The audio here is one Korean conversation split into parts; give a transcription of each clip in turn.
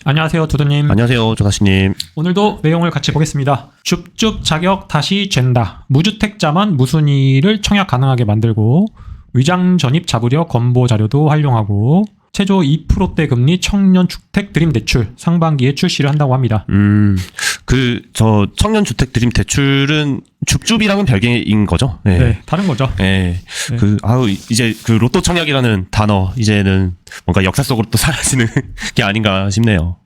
안녕하세요, 두두님. 안녕하세요, 조다시님. 오늘도 내용을 같이 보겠습니다. 줍줍 자격 다시 잰다. 무주택자만 무순위를 청약 가능하게 만들고 위장 전입 잡으려 건보 자료도 활용하고 최저 2%대 금리 청년 주택 드림 대출 상반기에 출시를 한다고 합니다. 저 청년 주택 드림 대출은 줍줍이랑은 별개인 거죠? 네. 네, 다른 거죠. 네. 네. 이제 로또 청약이라는 단어 이제는 뭔가 역사 속으로 또 사라지는 게 아닌가 싶네요.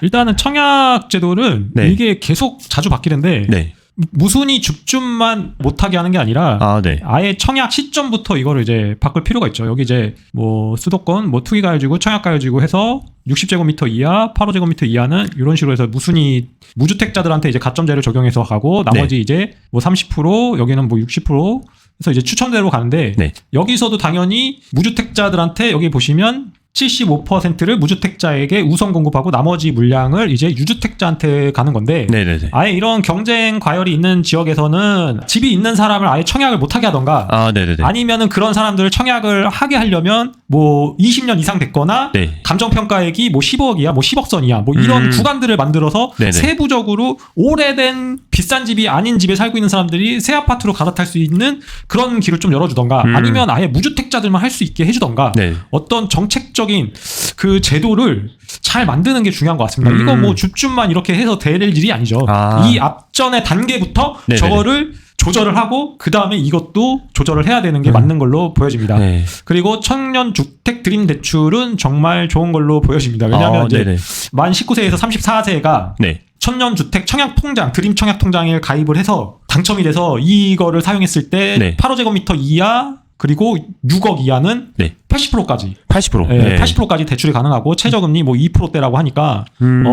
일단은 청약 제도를 네. 이게 계속 자주 바뀌는데 네. 무순위 줍줍만 못하게 하는 게 아니라 네. 아예 청약 시점부터 이거를 이제 바꿀 필요가 있죠. 여기 이제 뭐 수도권 뭐 투기 가해지고 청약 가해지고 해서 60제곱미터 이하, 85제곱미터 이하는 이런 식으로 해서 무순위 무주택자들한테 이제 가점제를 적용해서 가고 나머지 네. 이제 뭐 30% 여기는 뭐 60% 그래서 이제 추천대로 가는데 네. 여기서도 당연히 무주택자들한테 여기 보시면 75%를 무주택자에게 우선 공급하고 나머지 물량을 이제 유주택자한테 가는 건데 네네네. 아예 이런 경쟁 과열이 있는 지역에서는 집이 있는 사람을 아예 청약을 못하게 하던가 네네네. 아니면은 그런 사람들을 청약을 하게 하려면 뭐 20년 이상 됐거나 네. 감정평가액이 뭐 10억 이하 뭐 10억 선 이하 뭐 이런 구간들을 만들어서 네네. 세부적으로 오래된 비싼 집이 아닌 집에 살고 있는 사람들이 새 아파트로 갈아탈 수 있는 그런 길을 좀 열어주던가 아니면 아예 무주택자들만 할 수 있게 해주던가 네. 어떤 정책적인 그 제도를 잘 만드는 게 중요한 것 같습니다. 이거 뭐 줍줍만 이렇게 해서 될 일이 아니죠. 이 앞전의 단계부터 네네네. 저거를 조절을 하고 그 다음에 이것도 조절을 해야 되는 게 맞는 걸로 보여집니다. 네. 그리고 청년 주택 드림 대출은 정말 좋은 걸로 보여집니다. 왜냐하면 이제 네네. 만 19세에서 34세가 네. 청년주택 청약통장, 드림 청약통장에 가입을 해서 당첨이 돼서 이거를 사용했을 때 네. 85제곱미터 이하 그리고 6억 이하는 네. 80%까지 80%. 네, 네. 80%까지 대출이 가능하고 최저금리 뭐 2%대라고 하니까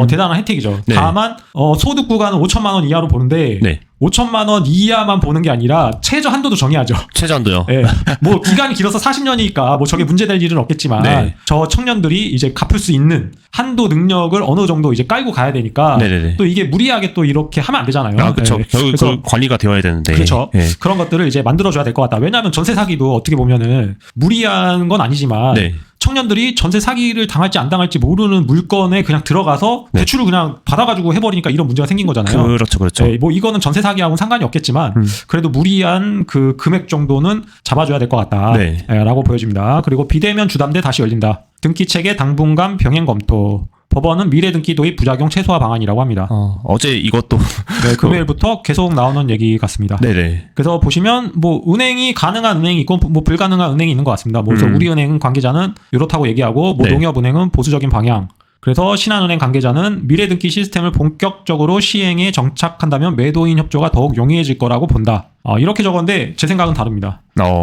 대단한 혜택이죠. 네. 다만 소득 구간은 5천만 원 이하로 보는데 네. 5천만 원 이하만 보는 게 아니라 최저 한도도 정해야죠. 최저한도요. 네. 뭐 기간이 길어서 40년이니까 뭐 저게 문제될 일은 없겠지만 네. 저 청년들이 이제 갚을 수 있는 한도 능력을 어느 정도 이제 깔고 가야 되니까 네네네. 또 이게 무리하게 또 이렇게 하면 안 되잖아요. 그렇죠. 네. 결국 그래서 관리가 되어야 되는데. 그렇죠. 네. 그런 것들을 이제 만들어줘야 될 것 같다. 왜냐하면 전세 사기도 어떻게 보면은 무리한 건 아니지만 네. 청년들이 전세 사기를 당할지 안 당할지 모르는 물건에 그냥 들어가서 네. 대출을 그냥 받아가지고 해버리니까 이런 문제가 생긴 거잖아요. 그렇죠, 그렇죠. 네, 뭐 이거는 전세 사기하고는 상관이 없겠지만 그래도 무리한 그 금액 정도는 잡아줘야 될 것 같다. 네. 라고 보여집니다. 그리고 비대면 주담대 다시 열린다. 등기체계 당분간 병행 검토. 법원은 미래 등기 도입 부작용 최소화 방안이라고 합니다. 어제 이것도 네, 금요일부터 계속 나오는 얘기 같습니다. 네네. 그래서 보시면 뭐 은행이 가능한 은행이 있고 뭐 불가능한 은행이 있는 것 같습니다. 뭐 그래서 우리은행 관계자는 이렇다고 얘기하고 뭐 네. 농협은행은 보수적인 방향. 그래서 신한은행 관계자는 미래 등기 시스템을 본격적으로 시행에 정착한다면 매도인 협조가 더욱 용이해질 거라고 본다. 이렇게 적었는데 제 생각은 다릅니다.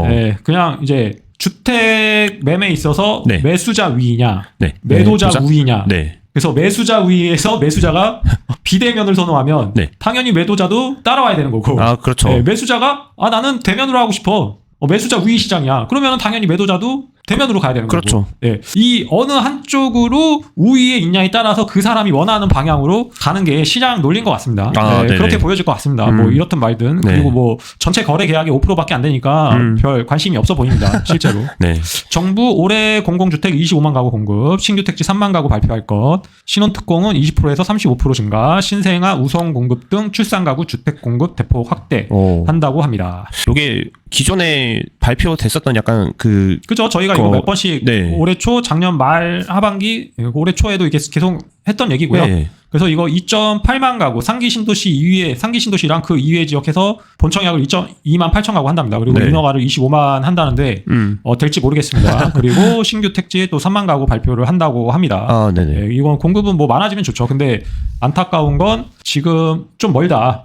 네, 그냥 이제 주택 매매에 있어서 네. 매수자 위냐, 네. 매도자 매도자? 우위냐. 네. 그래서 매수자 위에서 매수자가 비대면을 선호하면 네. 당연히 매도자도 따라와야 되는 거고. 그렇죠. 네, 매수자가 나는 대면으로 하고 싶어. 매수자 우위 시장이야. 그러면 당연히 매도자도 대면으로 가야 되는 그렇죠. 거고. 예. 이 어느 한쪽으로 우위에 있냐에 따라서 그 사람이 원하는 방향으로 가는 게 시장 논리인 것 같습니다. 네네. 그렇게 보여질 것 같습니다. 뭐 이렇든 말든. 네. 그리고 뭐 전체 거래 계약이 5%밖에 안 되니까 별 관심이 없어 보입니다. 실제로. 네. 정부 올해 공공주택 25만 가구 공급, 신규 택지 3만 가구 발표할 것, 신혼특공은 20%에서 35% 증가, 신생아 우선 공급 등 출산 가구 주택 공급 대폭 확대 한다고 합니다. 이게 기존에 발표됐었던 약간 그죠? 저희가 이거 몇 번씩 네. 올해 초, 작년 말 하반기, 올해 초에도 이게 계속 했던 얘기고요. 네. 그래서 이거 2.8만 가구 상기 신도시 이외에 상기 신도시랑 그 이외 지역에서 본청약을 2만 8천 가구 한답니다. 그리고 네. 인허가를 25만 한다는데 될지 모르겠습니다. 그리고 신규 택지에 또 3만 가구 발표를 한다고 합니다. 네네. 네, 이건 공급은 뭐 많아지면 좋죠. 근데 안타까운 건 지금 좀 멀다.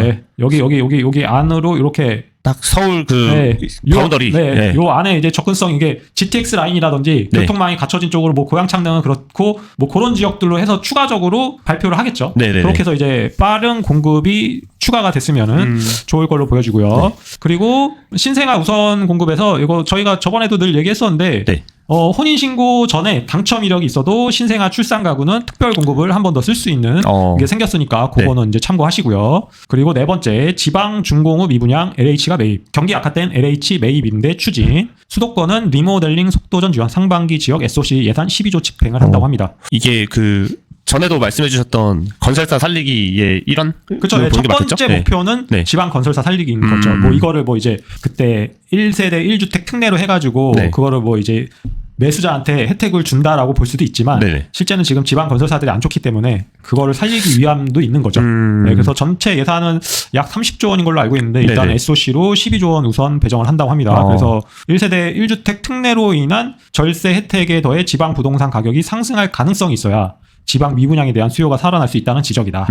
네, 여기 안으로 이렇게 딱 서울 네. 바운더리. 요 안에 이제 접근성 이게 GTX 라인이라든지 네. 교통망이 갖춰진 쪽으로 뭐 고양창릉은 그렇고 뭐 그런 지역들로 해서 추가적으로 발표를 하겠죠. 네네네. 그렇게 해서 이제 빠른 공급이 추가가 됐으면은 좋을 걸로 보여지고요. 네. 그리고 신생아 우선 공급에서 이거 저희가 저번에도 늘 얘기했었는데 네. 혼인신고 전에 당첨 이력이 있어도 신생아 출산 가구는 특별 공급을 한 번 더 쓸 수 있는 게 생겼으니까 그거는 이제 참고하시고요. 그리고 네 번째 지방 중공업 미분양 LH가 매입. 경기 악화된 LH 매입인데 추진. 수도권은 리모델링 속도전 유한 상반기 지역 SOC 예산 12조 집행을 한다고 합니다. 이게 전에도 말씀해주셨던 건설사 살리기의 일환? 그렇죠. 첫 번째 목표는 네. 지방 건설사 살리기인 거죠. 뭐 이거를 뭐 이제 그때 1세대 1주택 특례로 해가지고 네. 그거를 뭐 이제 매수자한테 혜택을 준다라고 볼 수도 있지만 네네. 실제는 지금 지방 건설사들이 안 좋기 때문에 그거를 살리기 위함도 있는 거죠. 네, 그래서 전체 예산은 약 30조 원인 걸로 알고 있는데 일단 네네. SOC로 12조 원 우선 배정을 한다고 합니다. 그래서 1세대 1주택 특례로 인한 절세 혜택에 더해 지방 부동산 가격이 상승할 가능성이 있어야 지방 미분양에 대한 수요가 살아날 수 있다는 지적이다.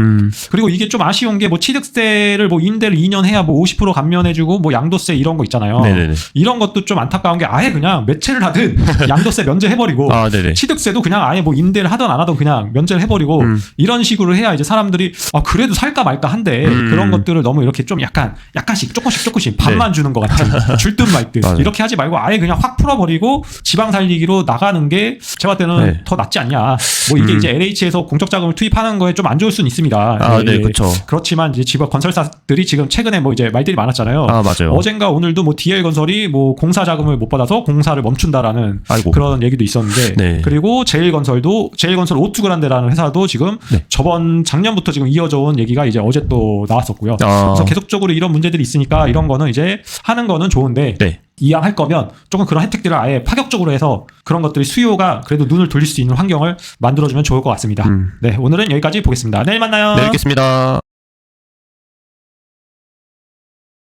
그리고 이게 좀 아쉬운 게 뭐 취득세를 뭐 임대를 2년 해야 뭐 50% 감면해주고 뭐 양도세 이런 거 있잖아요. 네네네. 이런 것도 좀 안타까운 게 아예 그냥 매체를 하든 양도세 면제해버리고 네네. 취득세도 그냥 아예 뭐 임대를 하든 안 하든 그냥 면제를 해버리고 이런 식으로 해야 이제 사람들이 그래도 살까 말까 한데 그런 것들을 너무 이렇게 좀 약간씩 조금씩 반만 주는 것 같은 줄 듯 말 듯 이렇게 하지 말고 아예 그냥 확 풀어버리고 지방 살리기로 나가는 게 제가 봤을 때는 더 낫지 않냐. 뭐 이게 이제 LH에서 공적 자금을 투입하는 거에 좀 안 좋을 수는 있습니다. 네, 그렇죠. 그렇지만 이제 지방 건설사들이 지금 최근에 뭐 이제 말들이 많았잖아요. 맞아요. 어젠가 오늘도 뭐 DL 건설이 뭐 공사 자금을 못 받아서 공사를 멈춘다라는 아이고. 그런 얘기도 있었는데 네. 그리고 제일건설 오투그란데라는 회사도 지금 네. 작년부터 지금 이어져 온 얘기가 이제 어제 또 나왔었고요. 그래서 계속적으로 이런 문제들이 있으니까 이런 거는 이제 하는 거는 좋은데 네. 이왕할 거면 조금 그런 혜택들을 아예 파격적으로 해서 그런 것들이 수요가 그래도 눈을 돌릴 수 있는 환경을 만들어주면 좋을 것 같습니다. 네, 오늘은 여기까지 보겠습니다. 내일 만나요. 네, 뵙겠습니다.